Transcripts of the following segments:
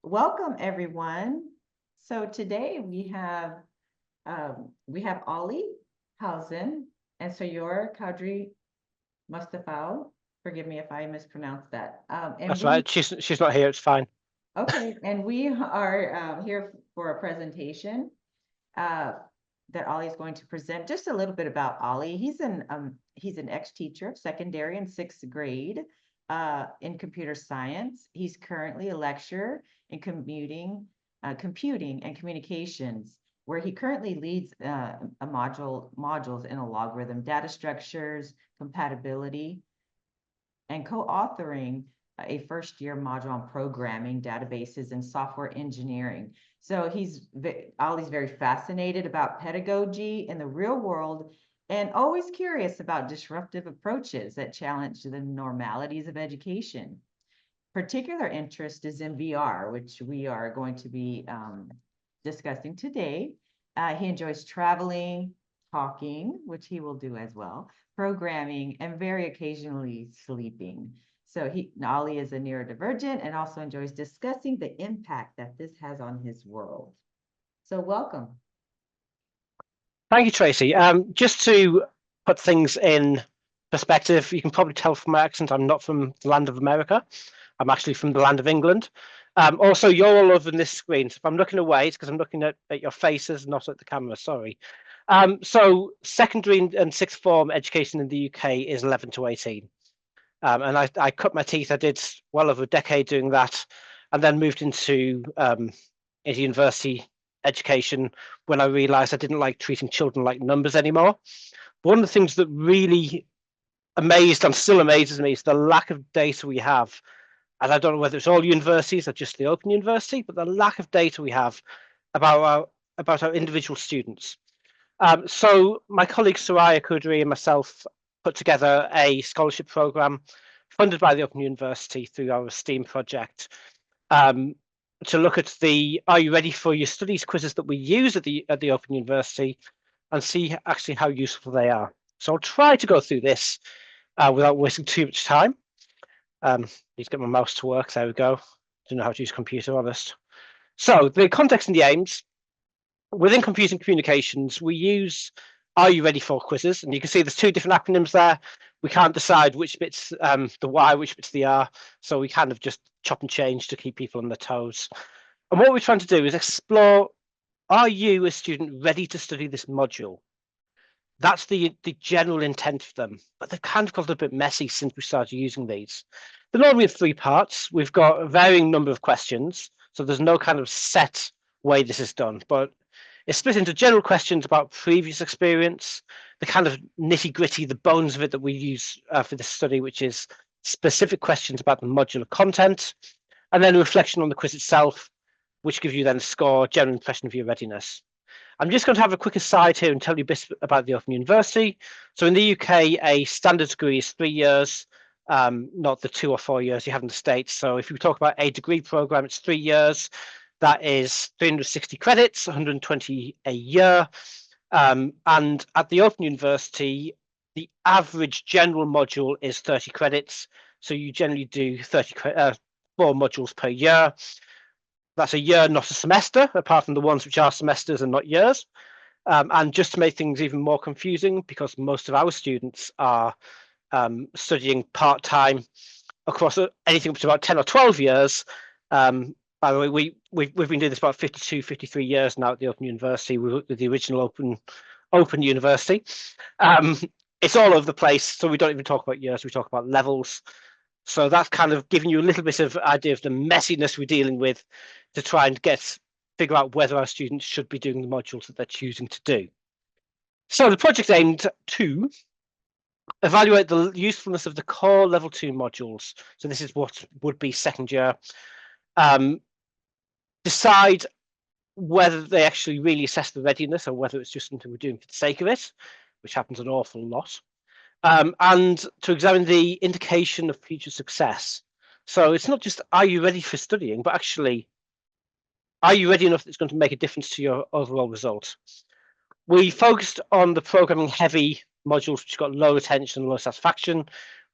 Welcome everyone. So today we have Oli Howson and Sayor Kadri Mustafa. Forgive me if I mispronounced that. That's right. She's not here. It's fine. And we are here for a presentation uh, that Oli is going to present. Just a little bit about Oli. He's an ex-teacher of secondary and sixth grade in computer science. He's currently a lecturer in computing and communications, where he currently leads modules in a logarithm, data structures, compatibility, and co-authoring a first-year module on programming, databases, and software engineering. So Oli's very fascinated about pedagogy in the real world and always curious about disruptive approaches that challenge the normalities of education. Particular interest is in VR, which we are going to be discussing today. He enjoys traveling, talking, which he will do as well, programming, and very occasionally sleeping. So Oli is a neurodivergent and also enjoys discussing the impact that this has on his world. So welcome. Thank you, Tracy. Just to put things in perspective, you can probably tell from my accent I'm not from the land of America. I'm actually from the land of England. Also, you're all over this screen. So if I'm looking away, it's because I'm looking at your faces, not at the camera. Sorry. So secondary and sixth form education in the UK is 11 to 18. And I cut my teeth. I did well over a decade doing that, and then moved into university education when I realized I didn't like treating children like numbers anymore. But one of the things that really still amazes me is the lack of data we have. And I don't know whether it's all universities or just the Open University, but the lack of data we have about our individual students. So my colleague Soraya Kudri and myself put together a scholarship program funded by the Open University through our STEAM project to look at the Are You Ready for Your Studies quizzes that we use at the Open University and see actually how useful they are. So I'll try to go through this without wasting too much time. Let's get my mouse to work. There we go. Don't know how to use computer, honest. So the context and the aims. Within computing communications, we use Are You Ready For quizzes, and you can see there's two different acronyms there. We can't decide which bit's the Y, which bit's the R, so we kind of just chop and change to keep people on their toes. And what we're trying to do is explore, are you, a student, ready to study this module? That's the general intent of them, but they've kind of got a bit messy since we started using these. They're normally in three parts. We've got a varying number of questions, so there's no kind of set way this is done, but it's split into general questions about previous experience, the kind of nitty-gritty, the bones of it that we use for this study, which is specific questions about the modular content, and then a reflection on the quiz itself, which gives you then a score, general impression of your readiness. I'm just going to have a quick aside here and tell you a bit about the Open University. So in the UK, a standard degree is 3 years, not the 2 or 4 years you have in the States. So if we talk about a degree program, it's 3 years. That is 360 credits, 120 a year. And at the Open University, the average general module is 30 credits. So you generally do 4 modules per year. That's a year, not a semester, apart from the ones which are semesters and not years. And just to make things even more confusing, because most of our students are studying part-time across anything up to about 10 or 12 years, by the way, we've been doing this about 52, 53 years now at the Open University with the original Open University. It's all over the place, so we don't even talk about years, we talk about levels. So that's kind of giving you a little bit of idea of the messiness we're dealing with to try and figure out whether our students should be doing the modules that they're choosing to do. So the project aimed to evaluate the usefulness of the core level 2 modules. So this is what would be second year. Decide whether they actually really assess the readiness or whether it's just something we're doing for the sake of it, which happens an awful lot. And to examine the indication of future success. So it's not just, are you ready for studying, but actually, are you ready enough that it's going to make a difference to your overall result? We focused on the programming heavy modules, which got low attention, low satisfaction,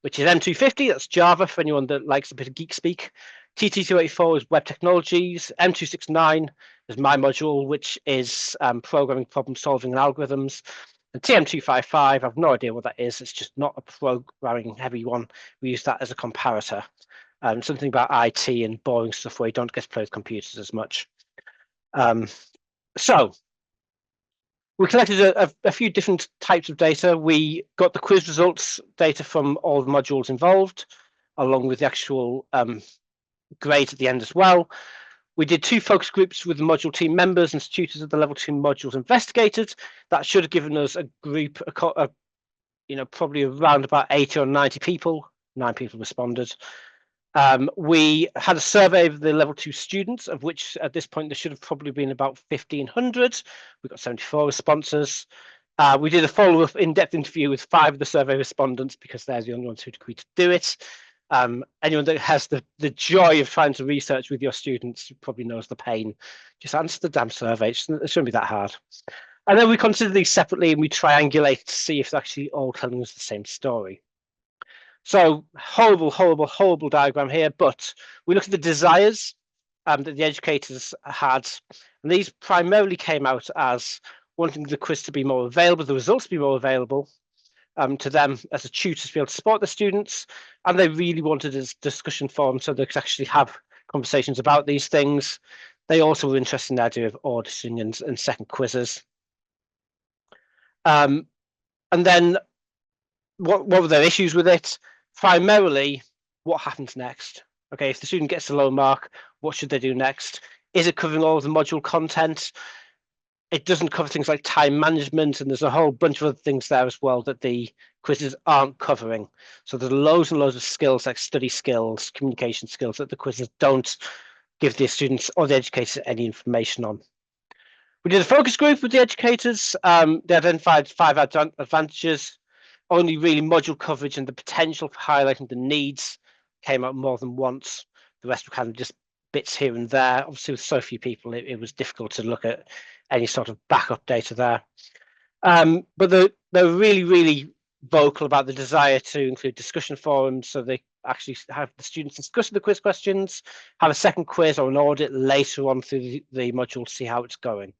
which is M250, that's Java for anyone that likes a bit of geek speak. TT284 is web technologies. M269 is my module, which is programming, problem solving, and algorithms. And TM255, I have no idea what that is. It's just not a programming heavy one. We use that as a comparator. Something about IT and boring stuff where you don't get to play with computers as much. So we collected a few different types of data. We got the quiz results data from all the modules involved, along with the actual grades at the end as well. We did 2 focus groups with the module team members and tutors of the level 2 modules investigated. That should have given us a group, probably around about 80 or 90 people. 9 people responded. We had a survey of the level 2 students, of which at this point there should have probably been about 1,500. We got 74 responses. We did a follow-up in-depth interview with 5 of the survey respondents because they're the only ones who'd agreed to do it. Anyone that has the joy of trying to research with your students probably knows the pain. Just answer the damn survey. It shouldn't be that hard. And then we consider these separately and we triangulate to see if they're actually all telling us the same story. So horrible diagram here, but we look at the desires that the educators had, and these primarily came out as wanting the quiz to be more available, the results to be more available to them as a tutor to be able to support the students, and they really wanted a discussion forum so they could actually have conversations about these things. They also were interested in the idea of auditing and second quizzes. And then what were their issues with it? Primarily, what happens next? Okay, if the student gets a low mark, what should they do next? Is it covering all of the module content? It doesn't cover things like time management, and there's a whole bunch of other things there as well that the quizzes aren't covering. So there's loads and loads of skills like study skills, communication skills that the quizzes don't give the students or the educators any information on. We did a focus group with the educators. They identified 5 advantages. Only really module coverage and the potential for highlighting the needs came out more than once. The rest were kind of just bits here and there. Obviously, with so few people, it was difficult to look at any sort of backup data there. But they're really vocal about the desire to include discussion forums, so they actually have the students discuss the quiz questions, have a second quiz or an audit later on through the module to see how it's going.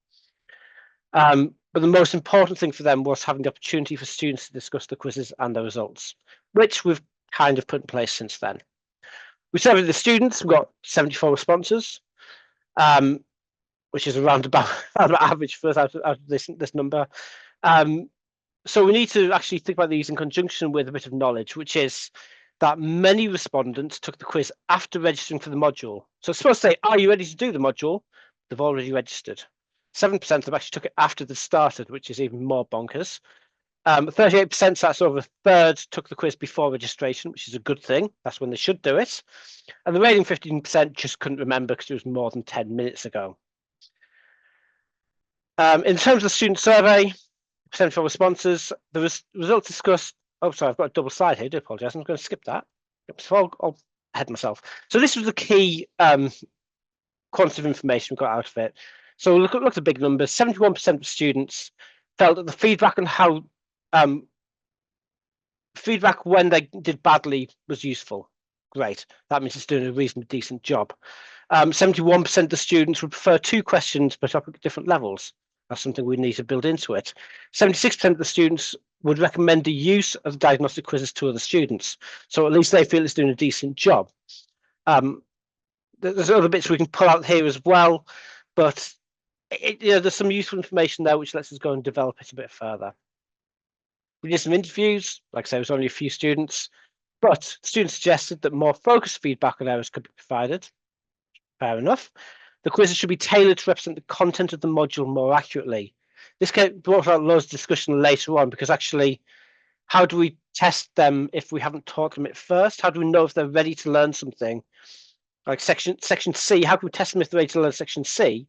But the most important thing for them was having the opportunity for students to discuss the quizzes and the results, which we've kind of put in place since then. We surveyed the students, we got 74 responses, which is around about average for us out of this number. So we need to actually think about these in conjunction with a bit of knowledge, which is that many respondents took the quiz after registering for the module. So it's supposed to say, are you ready to do the module? They've already registered. 7% of them actually took it after they started, which is even more bonkers. 38%, so that's over a third, took the quiz before registration, which is a good thing. That's when they should do it. And the remaining 15% just couldn't remember because it was more than 10 minutes ago. In terms of the student survey, 74 responses, the results discussed. Oh, sorry, I've got a double slide here. I do apologise. I'm going to skip that. So I'll head myself. So this was the key quantitative information we got out of it. So look at the big numbers. 71% of students felt that the feedback on how feedback when they did badly was useful. Great. That means it's doing a reasonably decent job. 71% of the students would prefer 2 questions per topic at different levels. That's something we need to build into it. 76% of the students would recommend the use of the diagnostic quizzes to other students. So at least they feel it's doing a decent job. There's other bits we can pull out here as well, but there's some useful information there which lets us go and develop it a bit further. We did some interviews. Like I said, it was only a few students, but students suggested that more focused feedback on errors could be provided. Fair enough. The quizzes should be tailored to represent the content of the module more accurately. This brought out loads of discussion later on, because actually, how do we test them if we haven't taught them it first? How do we know if they're ready to learn something? Like section C, how can we test them if they're ready to learn section C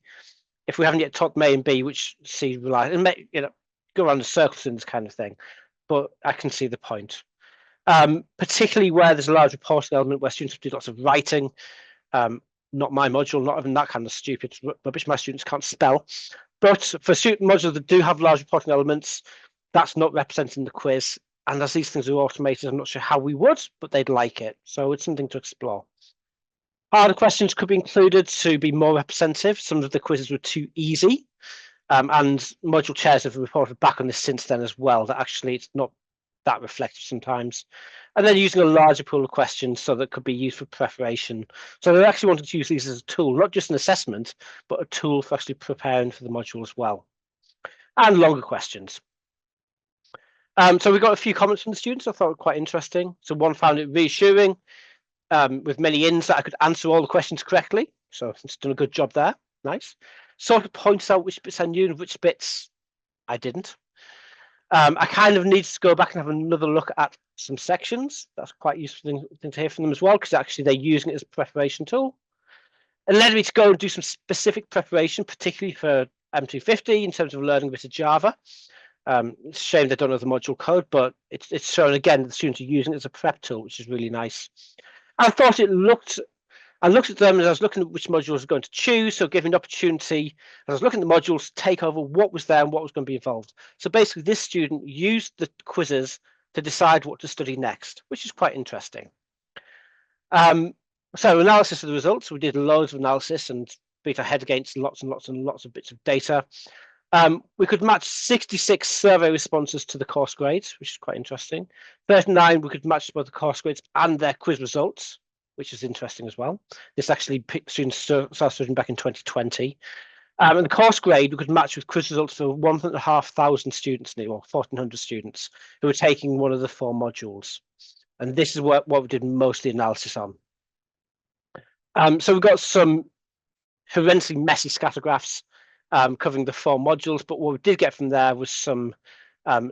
if we haven't yet taught them A and B, which C relies, and go around the circles in this kind of thing. But I can see the point. Particularly where there's a large reporting element where students have to do lots of writing. Not my module, not even that kind of stupid rubbish. My students can't spell. But for student modules that do have large reporting elements, that's not representing the quiz. And as these things are automated, I'm not sure how we would, but they'd like it. So it's something to explore. Harder questions could be included to be more representative. Some of the quizzes were too easy. And module chairs have reported back on this since then as well, that actually it's not that reflective sometimes. And then using a larger pool of questions so that could be used for preparation. So they actually wanted to use these as a tool, not just an assessment, but a tool for actually preparing for the module as well. And longer questions. So we got a few comments from the students I thought were quite interesting. So one found it reassuring with many ins that I could answer all the questions correctly. So it's done a good job there. Nice. Sort of points out which bits I knew and which bits I didn't. I kind of needed to go back and have another look at some sections. That's quite useful thing to hear from them as well, because actually they're using it as a preparation tool. It led me to go and do some specific preparation, particularly for M250 in terms of learning a bit of Java. It's a shame they don't know the module code, but it's shown again that the students are using it as a prep tool, which is really nice. I thought I looked at them as I was looking at which modules I was going to choose, so giving an opportunity, as I was looking at the modules, to take over what was there and what was going to be involved. So basically, this student used the quizzes to decide what to study next, which is quite interesting. So analysis of the results, we did loads of analysis and beat our head against lots and lots and lots of bits of data. We could match 66 survey responses to the course grades, which is quite interesting. 39, we could match both the course grades and their quiz results, which is interesting as well. This actually students started studying back in 2020. And the course grade we could match with quiz results for 1,500 students, or 1,400 students who were taking one of the 4 modules. And this is what we did most of the analysis on. So we've got some horrendously messy scatter graphs covering the 4 modules, but what we did get from there was some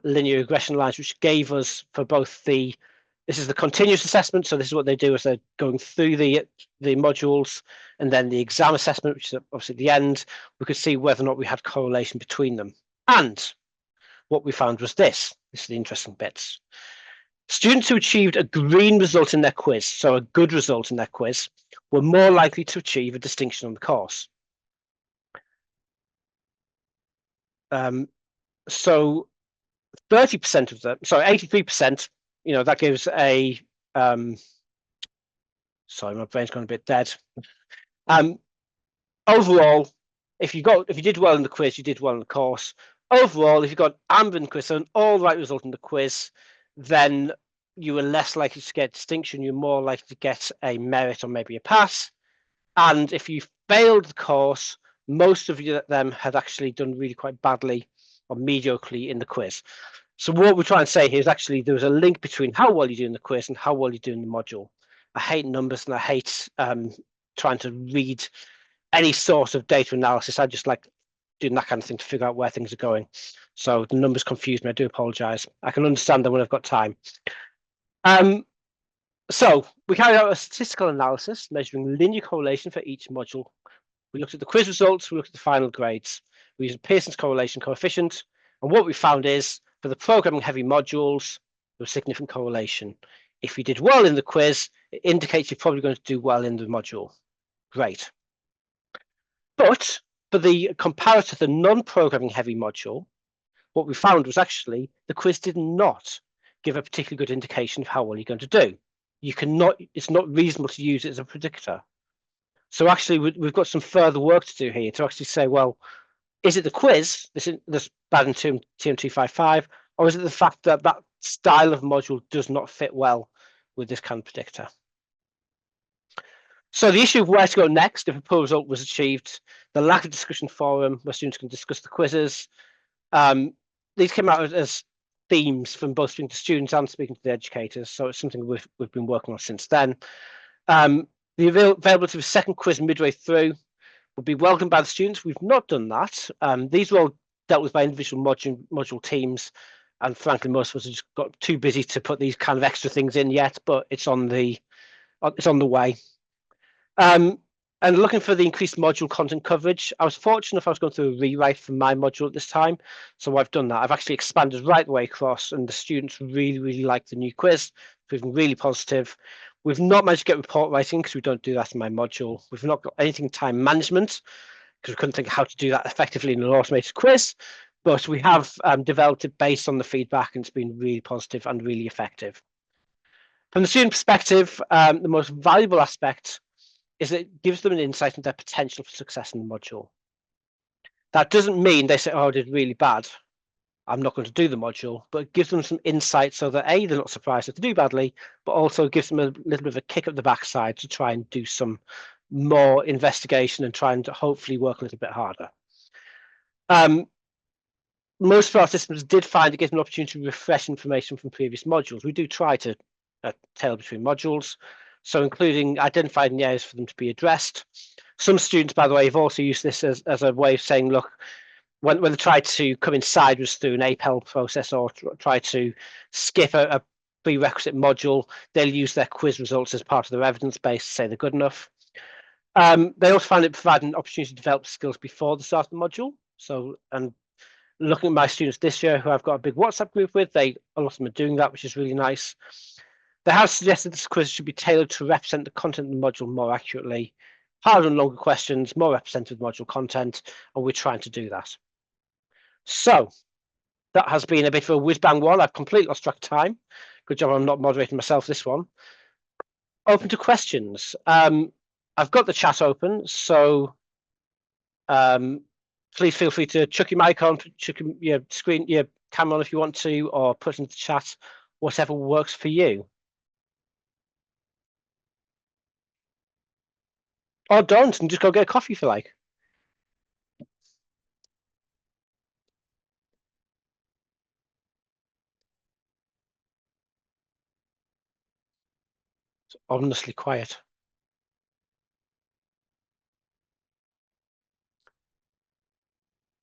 linear regression lines, which gave us for both this is the continuous assessment, so this is what they do as they're going through the modules, and then the exam assessment, which is obviously at the end. We could see whether or not we had correlation between them. And what we found was this is the interesting bits. Students who achieved a green result in their quiz, so a good result in their quiz, were more likely to achieve a distinction on the course. So 30% of them, sorry, 83%, that gives a, sorry, my brain's gone a bit dead. Overall, if you did well in the quiz, you did well in the course. Overall, if you got amber in the quiz, so an all right result in the quiz, then you were less likely to get distinction. You're more likely to get a merit or maybe a pass. And if you failed the course, most of them had actually done really quite badly or mediocrely in the quiz. So what we're trying to say here is actually there was a link between how well you do in the quiz and how well you do in the module. I hate numbers and I hate trying to read any sort of data analysis. I just like doing that kind of thing to figure out where things are going. So the numbers confuse me. I do apologize. I can understand them when I've got time. So we carried out a statistical analysis measuring linear correlation for each module. We looked at the quiz results, we looked at the final grades. We used Pearson's correlation coefficient, and what we found is for the programming heavy modules, there was significant correlation. If you did well in the quiz, it indicates you're probably going to do well in the module. Great. But for the comparator, the non-programming heavy module, what we found was actually the quiz did not give a particularly good indication of how well you're going to do. It's not reasonable to use it as a predictor. So actually, we've got some further work to do here to actually say, well, is it the quiz, this bad in TM255, or is it the fact that that style of module does not fit well with this kind of predictor? So the issue of where to go next if a poor result was achieved, the lack of discussion forum where students can discuss the quizzes, these came out as themes from both speaking to students and speaking to the educators. So it's something we've been working on since then. The availability of a second quiz midway through would be welcomed by the students. We've not done that. These were all dealt with by individual module teams, and frankly, most of us have just got too busy to put these kind of extra things in yet. But it's on the way. And looking for the increased module content coverage, I was fortunate if I was going through a rewrite for my module at this time. So I've done that. I've actually expanded right the way across, and the students really, really like the new quiz. Proving really positive. We've not managed to get report writing because we don't do that in my module. We've not got anything time management because we couldn't think of how to do that effectively in an automated quiz. But we have developed it based on the feedback, and it's been really positive and really effective. From the student perspective, the most valuable aspect is it gives them an insight into their potential for success in the module. That doesn't mean they say, oh, I did really bad, I'm not going to do the module, but it gives them some insight so that A, they're not surprised if they do badly, but also gives them a little bit of a kick up the backside to try and do some more investigation and try and hopefully work a little bit harder. Most participants did find it gives them an opportunity to refresh information from previous modules. We do try to tailor between modules, so including identifying the areas for them to be addressed. Some students, by the way, have also used this as a way of saying, look, when they try to come inside us through an APEL process or try to skip a prerequisite module, they'll use their quiz results as part of their evidence base to say they're good enough. They also find it providing an opportunity to develop skills before the start of the module. So, and looking at my students this year who I've got a big WhatsApp group with, a lot of them are doing that, which is really nice. They have suggested this quiz should be tailored to represent the content of the module more accurately, harder and longer questions, more representative module content, and we're trying to do that. So that has been a bit of a whiz-bang one. I've completely lost track of time. Good job I'm not moderating myself this one. Open to questions. I've got the chat open, so please feel free to chuck your mic on, chuck your screen, your camera on if you want to, or put into the chat, whatever works for you. Or don't, and just go get a coffee if you like. It's ominously quiet.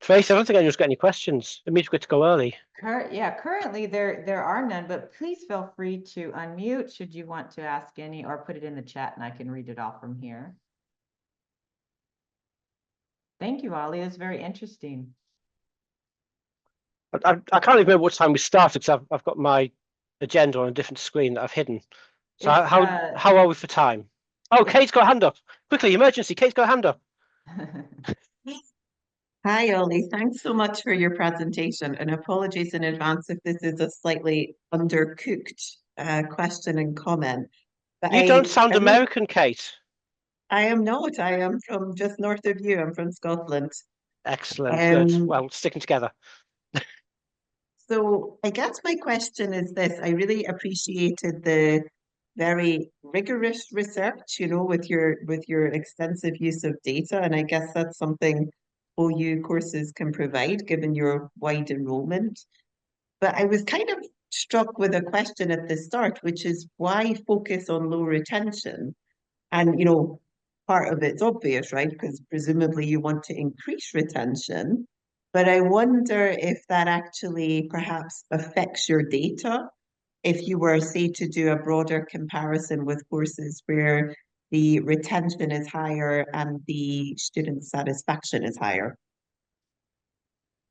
Trace, I don't think anyone's got any questions. It means we're good to go early. Currently there are none, but please feel free to unmute should you want to ask any, or put it in the chat and I can read it off from here. Thank you, Oli. It's very interesting. I can't even remember what time we started because I've got my agenda on a different screen that I've hidden. So how are we for time? Oh, Kate's got a hand up. Quickly, emergency. Kate's got a hand up. Hi, Oli. Thanks so much for your presentation, and apologies in advance if this is a slightly undercooked question and comment. But You don't sound American, Kate. I am not. I am from just north of you. I'm from Scotland. Excellent. Good. Well, sticking together. So I guess my question is this. I really appreciated the very rigorous research, with your extensive use of data. And I guess that's something OU courses can provide given your wide enrollment. But I was kind of struck with a question at the start, which is why focus on low retention? And, part of it's obvious, right? Because presumably you want to increase retention. But I wonder if that actually perhaps affects your data. If you were, say, to do a broader comparison with courses where the retention is higher and the student satisfaction is higher.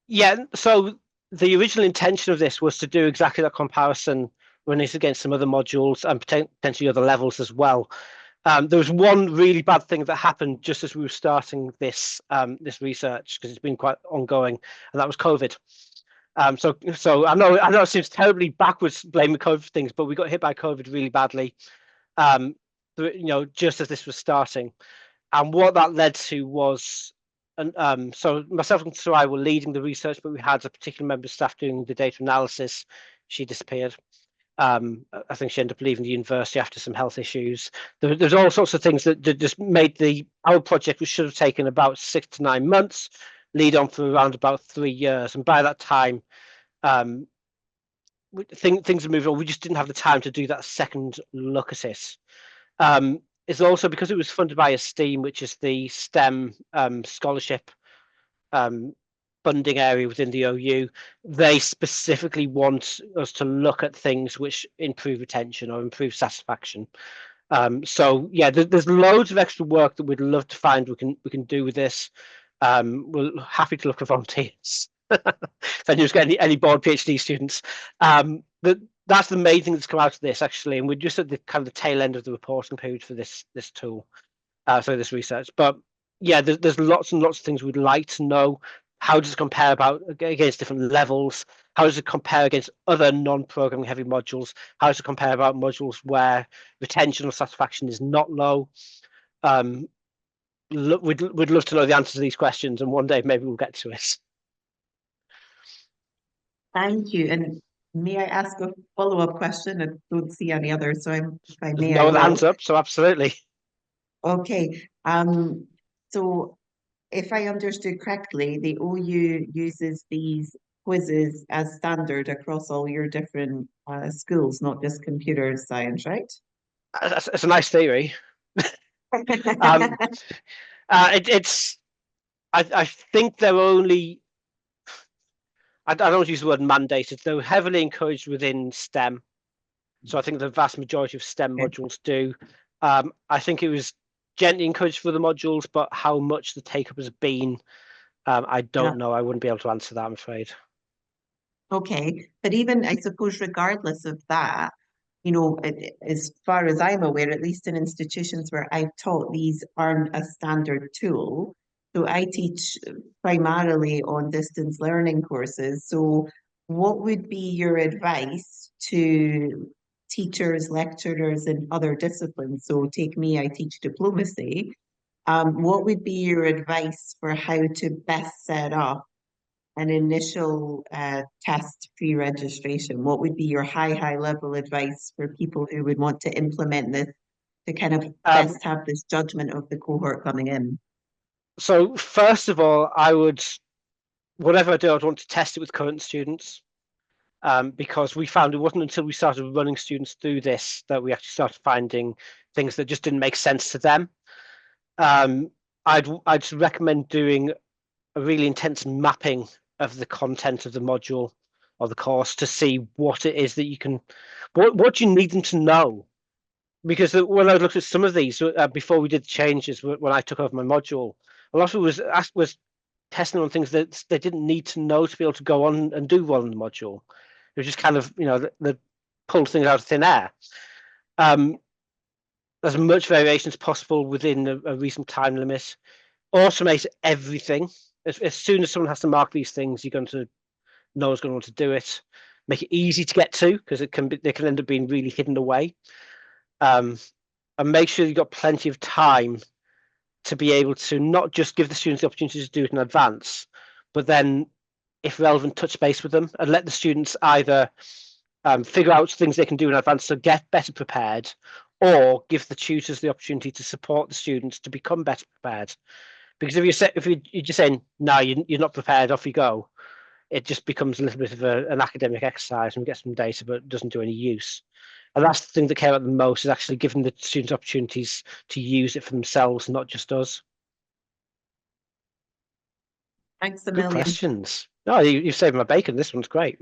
Yeah, so the original intention of this was to do exactly that comparison when it's against some other modules and potentially other levels as well. There was one really bad thing that happened just as we were starting this this research, because it's been quite ongoing, and that was COVID. So I know it seems terribly backwards blaming COVID for things, but we got hit by COVID really badly, just as this was starting, and what that led to was, so myself and Sarai were leading the research, but we had a particular member of staff doing the data analysis. She disappeared. I think she ended up leaving the university after some health issues. There's all sorts of things that just made our project, which should have taken about 6 to 9 months, lead on for around about 3 years. And by that time, things are moving on. We just didn't have the time to do that second look at it. It's also because it was funded by STEAM, which is the STEM scholarship funding area within the OU. They specifically want us to look at things which improve retention or improve satisfaction. So yeah, there's loads of extra work that we'd love to find we can do with this. We're happy to look for volunteers. If anyone's got any bored PhD students. That's the main thing that's come out of this, actually, and we're just at the kind of the tail end of the reporting period for this tool, so this research. But yeah, there's lots and lots of things we'd like to know. How does it compare against different levels? How does it compare against other non-programming heavy modules? How does it compare about modules where retention or satisfaction is not low? we'd love to know the answer to these questions, and one day maybe we'll get to it. Thank you. And may I ask a follow-up question? I don't see any others, so if I There's may, no I other hands will. up, so absolutely. Okay. So if I understood correctly, the OU uses these quizzes as standard across all your different schools, not just computer science, right? It's a nice theory. Um, I think they're only, I don't want to use the word mandated, they're heavily encouraged within STEM. So I think the vast majority of STEM modules do. I think it was gently encouraged for the modules, but how much the take up has been, I don't know. I wouldn't be able to answer that, I'm afraid. Okay, but even I suppose regardless of that, as far as I'm aware, at least in institutions where I've taught, these aren't a standard tool. So I teach primarily on distance learning courses. So what would be your advice to teachers, lecturers in other disciplines? So take me, I teach diplomacy. What would be your advice for how to best set up an initial test pre-registration? What would be your high level advice for people who would want to implement this to kind of best have this judgment of the cohort coming in? So first of all, whatever I do, I'd want to test it with current students, because we found it wasn't until we started running students through this that we actually started finding things that just didn't make sense to them. I'd recommend doing a really intense mapping of the content of the module or the course to see what it is that you can, what do you need them to know? Because when I looked at some of these before we did the changes, when I took over my module, a lot of it was testing on things that they didn't need to know to be able to go on and do well in the module. It was just kind of, the pull things out of thin air. As much variation as possible within a reasonable time limit. Automate everything. As soon as someone has to mark these things, you're going to know who's going to want to do it. Make it easy to get to, because they can end up being really hidden away. And make sure you've got plenty of time to be able to not just give the students the opportunity to do it in advance, but then, if relevant, touch base with them and let the students either figure out things they can do in advance to get better prepared, or give the tutors the opportunity to support the students to become better prepared. Because if you're just saying, no, you're not prepared, off you go, it just becomes a little bit of an academic exercise and we get some data, but it doesn't do any use. And that's the thing that came out the most, is actually giving the students opportunities to use it for themselves, not just us. Thanks a Good million. questions. No, you've saved my bacon. This one's great.